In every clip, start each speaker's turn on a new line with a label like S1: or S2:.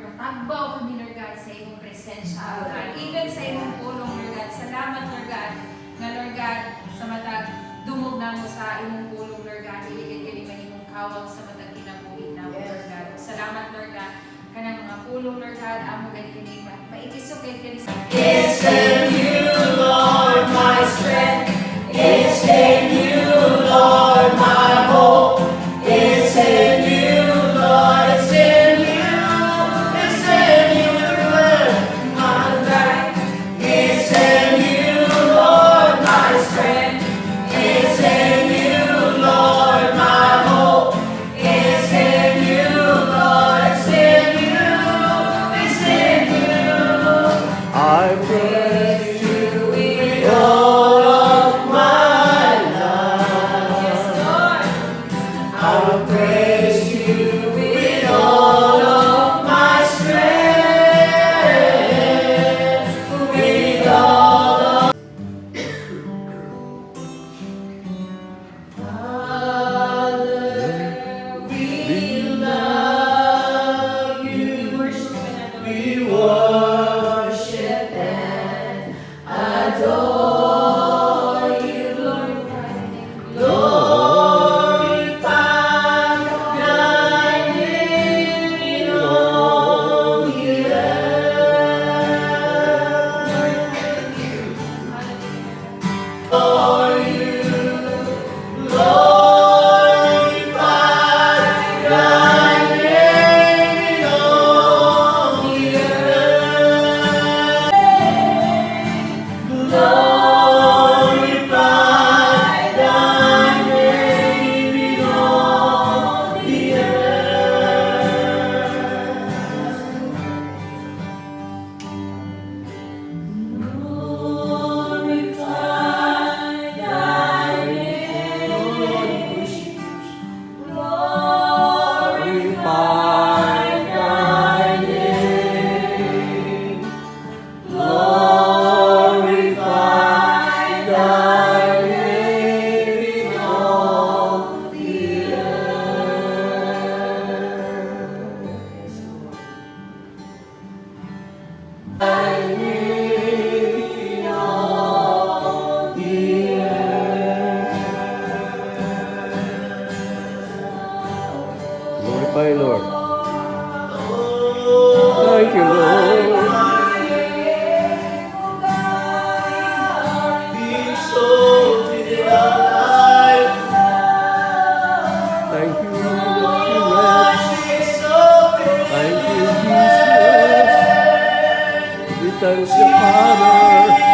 S1: Lord, matagbaw kami, Lord God, sa iyong presensya, Lord God. Even sa iyong pulong, Lord God. Salamat, Lord God, na Lord God, sa matag dumog na mo sa iyong pulong, Lord God. Iligid ka ni mahimong kawang sa matag kinabuhi na mo, Lord God. Salamat, Lord God, kanang mga pulong, Lord God, amo gad kini maitisok kini sa
S2: It's in you, Lord, my strength. It's in you, Lord, my hope. It's in you, Lord. It's in you. It's in you, Lord, my life. It's in you, Lord, my strength. It's in you, Lord, my hope. It's in you, Lord. It's in you. It's in you.
S3: I praise
S2: You with all of my life.
S1: Yes, Lord.
S2: I will praise you with all of my strength. With all of Father, we love you. We worship and adore you, glorify thy name in all the earth. For you, glorify thy name in all the earth. Glorify thy name in all the Glorify thy name. Glorify thy name. Glorify thy name in all the earth. Thy name in all the earth.
S3: Glorify, Lord. Thank you, Lord. Thank you, Jesus. Thank you, Jesus. We thank the Father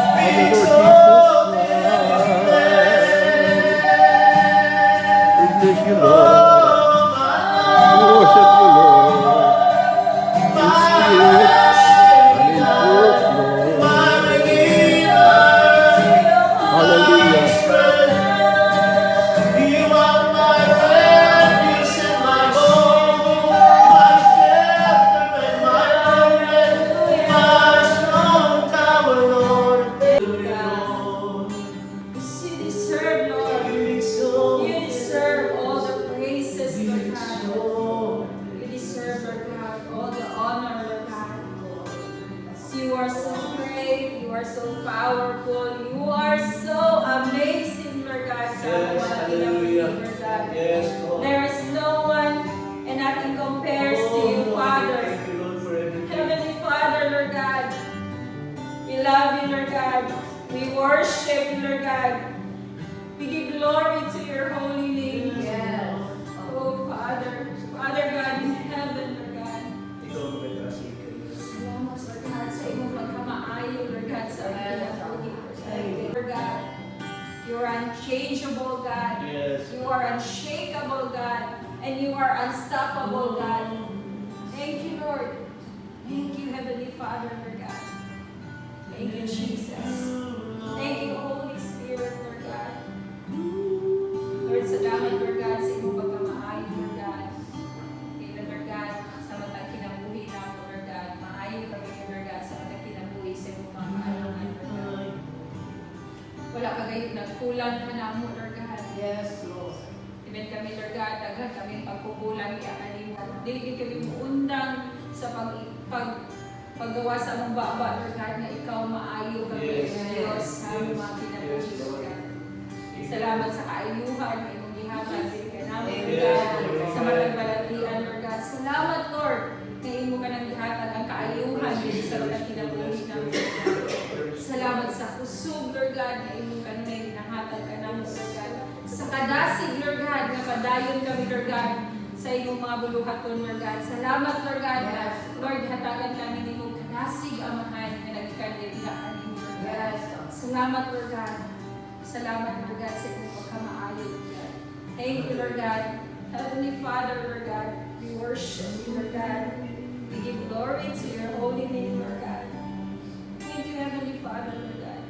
S3: and the Lord Jesus Christ. We bless you, Lord. We worship you, Lord. In spirit and in truth, Lord. Hallelujah.
S2: You are my refuge and my hope, my shelter and my fortress, my strong tower, Lord.
S1: You deserve, Lord. You deserve all the praises, Lord God. You deserve, Lord God, all the honor, Lord God. You are so great. You are so powerful. You are so amazing, Lord God. Sa
S2: Yes,
S1: mga
S2: hallelujah.
S1: kinabuhi, Lord God.
S2: Yes, Lord.
S1: There is no one and nothing compares to you, Father.
S2: Thank you, Lord, for everything.
S1: Heavenly Father, Lord God. We love you, Lord God. We worship you, Lord God. We give glory to your holy name.
S2: Yes.
S1: Oh, Father. Father God in heaven, Lord God.
S2: Ikaw ang nagkasika.
S1: Salamat, Lord God, sa iyong pagkamaayo, Lord God, sa ating Lord God. You are unchangeable, God.
S2: Yes.
S1: You are unshakable, God. And you are unstoppable, God. Thank you, Lord. Thank you, Heavenly Father, Lord God. Thank you, Jesus. Thank you, Holy Spirit, Lord God. Lord, salamat, Lord God, sa iyong pagkamaayo, Lord God. Kaya, Lord God, sa matang kinabuhi na ako, Lord God. Maayo kami, Lord God, sa matang kinabuhi sa iyong mga kaalangan, Lord God. Wala ka gayon nagkulang ka na mo, Lord God.
S2: Yes, Lord.
S1: Even kami, Lord God, God, daghan kami pagkukulang niya kanimo. Dili kami muundang sa paggawa sa among baba, Lord God, na ikaw maayo kami
S2: Yes.
S1: Diyos sa among mga kinabuhi, Lord God. Salamat sa kaayuhan na imong gihatag diri ka namin, Lord
S2: Yes,
S1: God,
S2: Lord.
S1: sa malagbalatian, Lord God. Salamat, Lord, na imo ka nang gihatag ang kaayuhan diri sa mga kinabuhi namin, Lord God. Salamat sa kusog, Lord God, na imo ka nang ginahatag ka namin, Lord God. Sa kadasig, Lord God, na padayon kami, Lord God, sa imong mga buluhaton, Lord God. Salamat, Lord God, na Lord, hatagan kami ni mong kadasig, Amahan, na nagkan diri kanimo, Lord God. Salamat, Lord God. Salamat, Lord God, sa imong pagkamaayo, Lord God. Thank you, Lord God. Heavenly Father, Lord God, we worship you, Lord God. We give glory to your holy name, Lord God. Thank you, Heavenly Father, Lord God.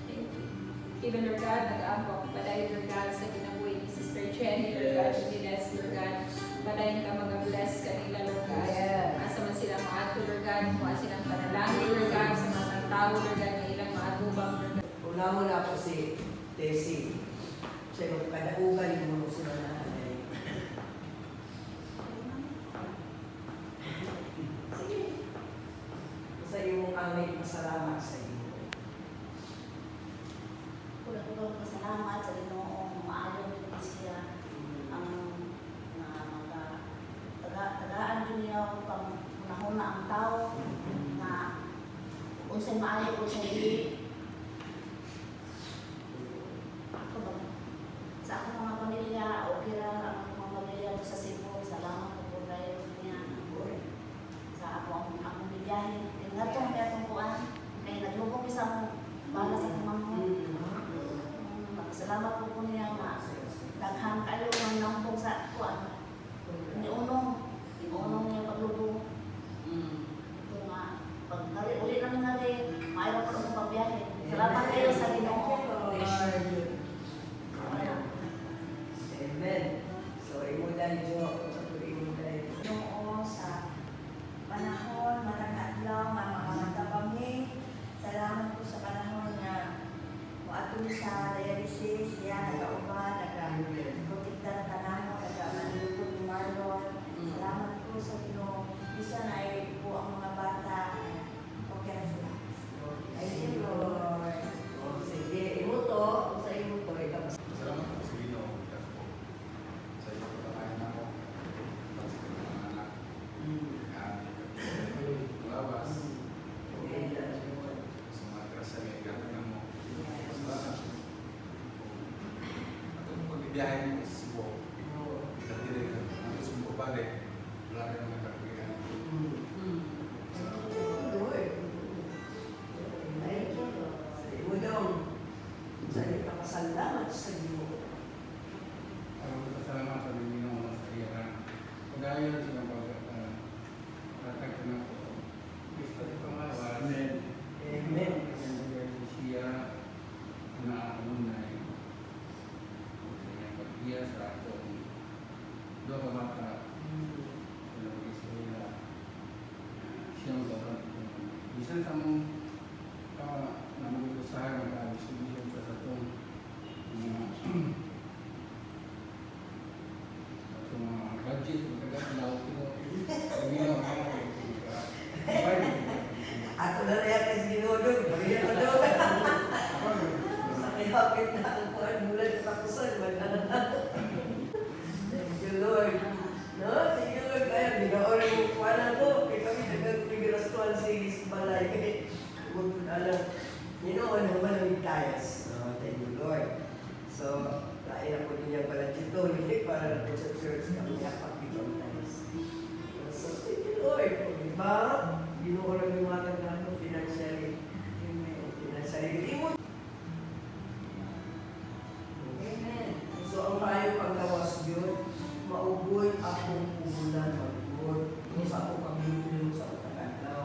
S1: Thank you. Even, Lord God, nag-aabok, padayon, Lord God, sa kinabuhi ni Sister Jenny, Lord God, bless, Lord God. Padayon ka mga-bless kanila, Lord God. Asa man sila maato, Lord God, kung silang panalangin, Lord God, sa mga tao, Lord God, na ilang maatubang, Lord God.
S2: Una-una po si Tessie. Siya yung kadaugan mo sila na sige. Sa iyong aming pasalamat sa iyo.
S4: Kulang-kulang pasalamat sa Ginoong maayon din siya ang tagaan din niya upang unahuna ang tao na unsay maayo unsay dili. Sa akong mga pamilya, okay lang ang mga pamilya ko sa Cebu. Salamat po po tayo niya. Sa akong bibiyahe. Ngatong kaya itong kuhaan. Kaya naglubog isang bala sa kumangho. Salamat po po niya na daghan kayo ng nampong sa kuhaan. Iniunong niya paglubog. Ito nga, pag uli namin nari, mayroon po ng pagbiyahe. Salamat kayo sa Ginoo.
S2: Amen. So, imo dahil Diyo, sa imo dahil.
S5: Noon sa panahon, mananadlaw, mga matabangin. Salamat po sa panahon na muatong sa dialysis, siya nagauban, nagprotekta ng kanamo, nagmanilupot ni Marlon. Salamat po sa Ginoo. Isa na ay po ang mga bata. Okay na sila. Thank you, Lord.
S2: O, sige, imo to, sa imo to, ikaw.
S6: Salamat po sa Ginoo. Sa iyo ko tayo na ako. Sa mga anak. Lawas. Sa mga krasa may gagawin mo. Basta atong pagbibiyahe mo sa Cebu. Dati rin ang Cebu balik. Wala ka naman kakagihan.
S2: Sa imo daw, sa iyo kapasalamat sa Ginoo.
S6: Ang pasalamat sa Ginoo sa iya na pag-ayon sa pagkakag na po. Gusto ko pangawan.
S2: Amen.
S6: Siya na unay pag-iya sa ato dua ka bata lagi sila siya ang dapat bisan sa mong namag-usahan na bisan sa atong mga budget magkagalaw ko
S2: Ako na rin ako sa Ginoo doon. Pagkaya ko doon. Sa kayapit na ang kuhan mula sa tapusan. Thank you, Lord. No? Thank you, Lord. Kaya, binaorin mo kuhan na to. Kaya kami nagkagpigirastuan sa balay. Huwag ko na alam. Ginoon naman ang itayas. Thank you, Lord. So, lain ako din yung pala dito. Hindi para na sa church kami napag-ibang tayas. So, thank you, Lord. Diba? Ginoon ang yung mga gano'n financially. Financially. Amen. So, ang tayo paglawas yun, mauboy akong puhulan mag-good. Kung sa ako pag-ibig, sa ako pag-aglaw.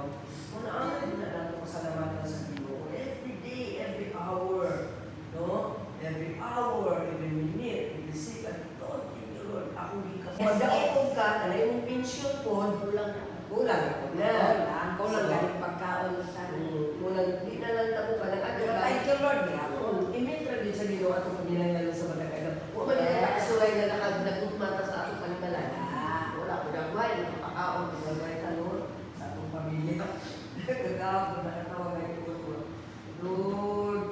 S2: Kung naanay na natin pasalamatan sa Ginoo. Every day, every hour. No? Every hour, every minute, every second. Lord, thank you, Lord. Ako di ka. Pagdaong ka, na yung pension ko, kulang ako na.
S4: Kulang galing pagkaon sa
S2: Kulang, di na lang tabo ka lang. Thank you, Lord. Imetra din sa Ginoo at kung nilang sa mga kagam. Huwag man nila nakasulay na nagugmata sa atong panimalay. Wala ko dagway, nakapakaon, dagway talon sa atong pamilya. Kagawag, nakatawa ngayon ko. Lord,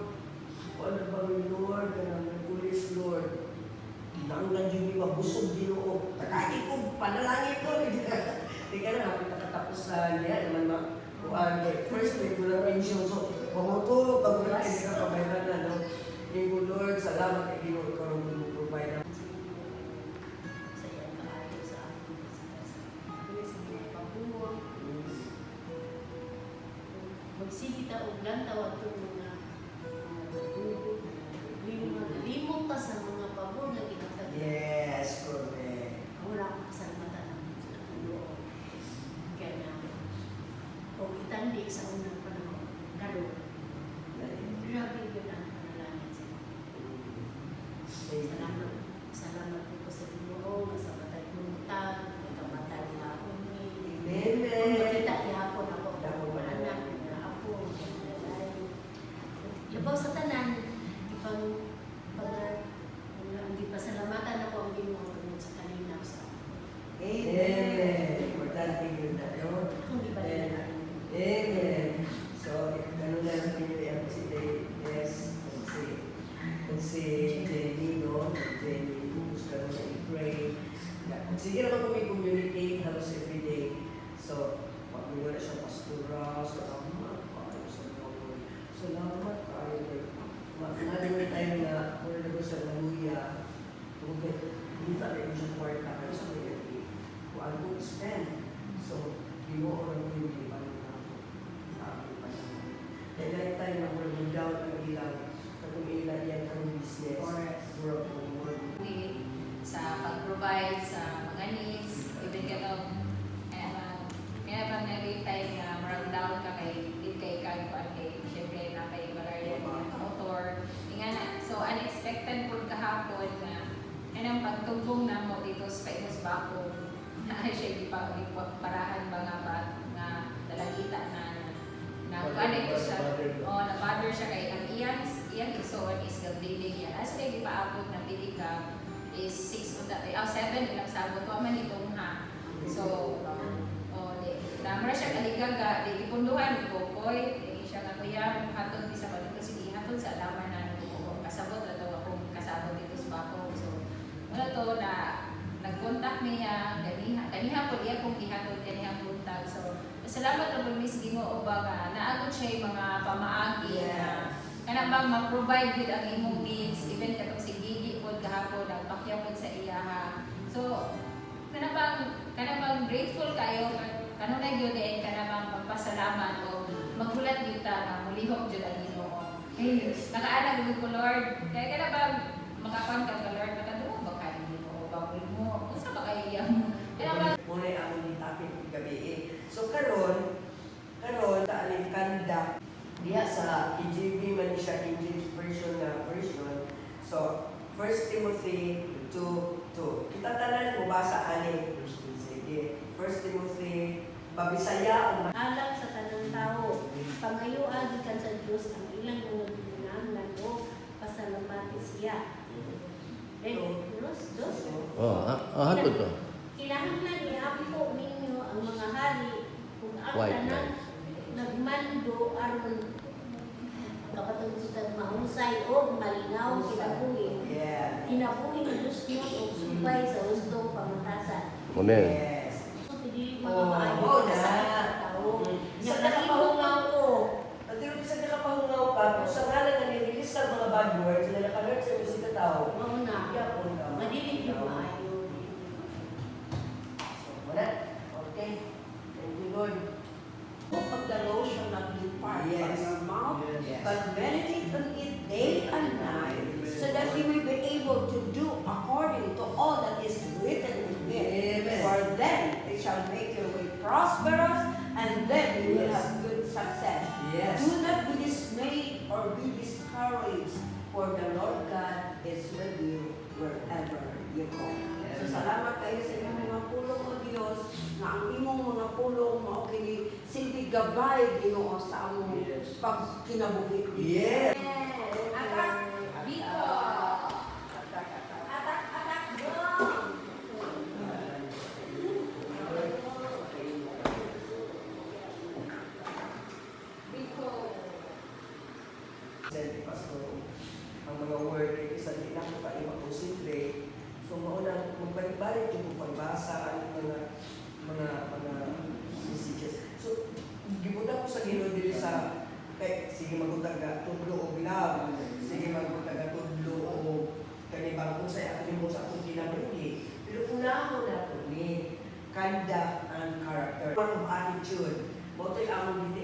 S2: ano ba yung Lord, kanang nagpulis, Lord? Nanglan yun yung mabusog Ginoo. Takay ko, panalangin ko. Hindi ka na, kapit nakatapos sa niya, naman first week ko lang mention, so mamutulog pag wala, hindi ka pabayran na, no? Thank you, Lord, salamat kay Ginoo, ikaw ang provide na.
S4: Sa iyang kaayo sa ating kasagasan. Sa mga pabuwang. Magsigita o lantaw at mga limong pa sa mga pabor na ginatag.
S2: Yes, correct.
S4: Wala akong kasalamatan ng Panginoon. Kaya na, o itandi sa unang panahon, gano'n. Grabe yun ang panalangin sa Salamat. Salamat po sa Panginoon, sa matay puntag, nagkamatay na ako ni. Kung makita ihapon ako, ako anak, na ako, labaw sa tanan, hindi pasalamatan ako ang Ginoo tungkol sa kanina sa
S2: Amen. Importante yun na, no?
S4: kung di ba nila
S2: Amen. So, ganun na lang pinili ang si Des, kung si Jenny, no? Jenny, gusto naman siya i-pray. Sige naman kung may communicate halos every day. So, pag may na siya pastora, salamat kayo sa Lord. Salamat kayo, Lord. Maraming tayo na, kung na sa Hallelujah, hindi tayo siya kwarta kayo sa may kung ano kong spend. So, Ginoo lang yung liban natin. Kaya lahat tayo na wala down ang ilang, na kung ilan yan ang business, work ng world.
S1: Sa pag-provide sa mga needs, even ganun. Kaya pag na-retime na marang down ka kay kagwan kay siyempre na kay Valerian motor. Nga na, so unexpected po kahapon na ang pagtugong na mo dito sa Painos Bako na siya parahan mga na dalagita na kuan ko siya. Na-bother siya kay ang iyang isuon is gabdilig yan. As kay gipaabot na pilika is 6 7 ilang sabot ko man itong ha. So, namara siya kaligaga, di ipunduhan ko koy, di siya nga kuya, hatod di sa balito, sige hatod sa alaman na kasabot na daw akong kasabot dito sa Bako. So, wala to na nag-contact niya, ganiha po diya kung ihatod ganiha puntag. So, salamat na po Miss Ginoo ba nga, naagod siya yung mga pamaagi na kana bang ma-provide with ang imong needs, even katong si Gigi po kahapon, nagpakyaw po sa iyaha. So, kana bang grateful kayo, kanunay yun eh, kanabang magpasalamat o maghulat yun ta na mulihok yun ang Ginoo. Nakaanak yun ko Lord, kaya kanabang makapang ka Lord, nakadungan ba kayo Ginoo, baboy mo, kung saan ba kayo yan mo?
S2: Muna yung among ditapin kong gabi eh. So karon taaling kanda, diya sa KJV man siya, King James version na version. So, 1 Timothy 2:2. Kita tanan mo basa ani, sige. 1 Timothy, Babisaya,
S4: alam sa tanang tao, pangayuan ikan sa Diyos ang ilang mga ginamlan o pasalamati siya. Dos.
S3: Hatod to.
S4: Kinahanglan i-apo ninyo ang mga hari kung ang
S3: White
S4: tanan nagmando aron kapatungkutan mahusay o malinaw kinabuhi.
S2: yeah.
S4: Kinabuhi ng Diyos niyo o subay sa hustong pamatasan.
S3: Amen.
S2: Yes.
S4: Hindi
S2: Oo,
S4: mga maayo
S2: oo
S4: na
S2: na.
S4: sa tao.
S2: Sa
S4: Sa
S2: nakapahungaw ko, at yung sa nakapahungaw ka, kung sa ngalan na nirelease ka mga bad words, na nakalert sa musika tao,
S4: Oo na.
S2: yapon ka.
S4: Madilig yung maayo.
S2: So, wala. Okay. Thank you, Lord.
S5: Hope of the law shall not depart
S2: Yes.
S5: from your mouth,
S2: Yes.
S5: but meditate on it day and night, so that you will be able to do according to all that is written in it.
S2: Amen.
S5: For then it shall make your way prosperous, and then you will
S2: Yes.
S5: have good success.
S2: Yes.
S5: Do not be dismayed or be discouraged, for the Lord God is with you wherever you go. So salamat kayo sa inyong mga pulong o Diyos, na ang imong mga pulong mao kini silbi gabay Ginoo sa among
S2: Yes.
S5: pagkinabuhi.
S2: Yes.
S5: Atak,
S1: Biko.
S5: atak, atak, go!
S2: Senti Pastor, ang mga word ay isa din ako kayo mag-concentrate. So mauna, magbalik-balik yung pagbasa, ang mga messages. So, gibuta ko sa Ginoo dili sa sige magutag ga tudlo og love, sige magutag ga tudlo og kanibang kung sa ato mo sa akong kinabuhi. Pero unahon na to ni conduct and character. One of attitude. Mo to'y among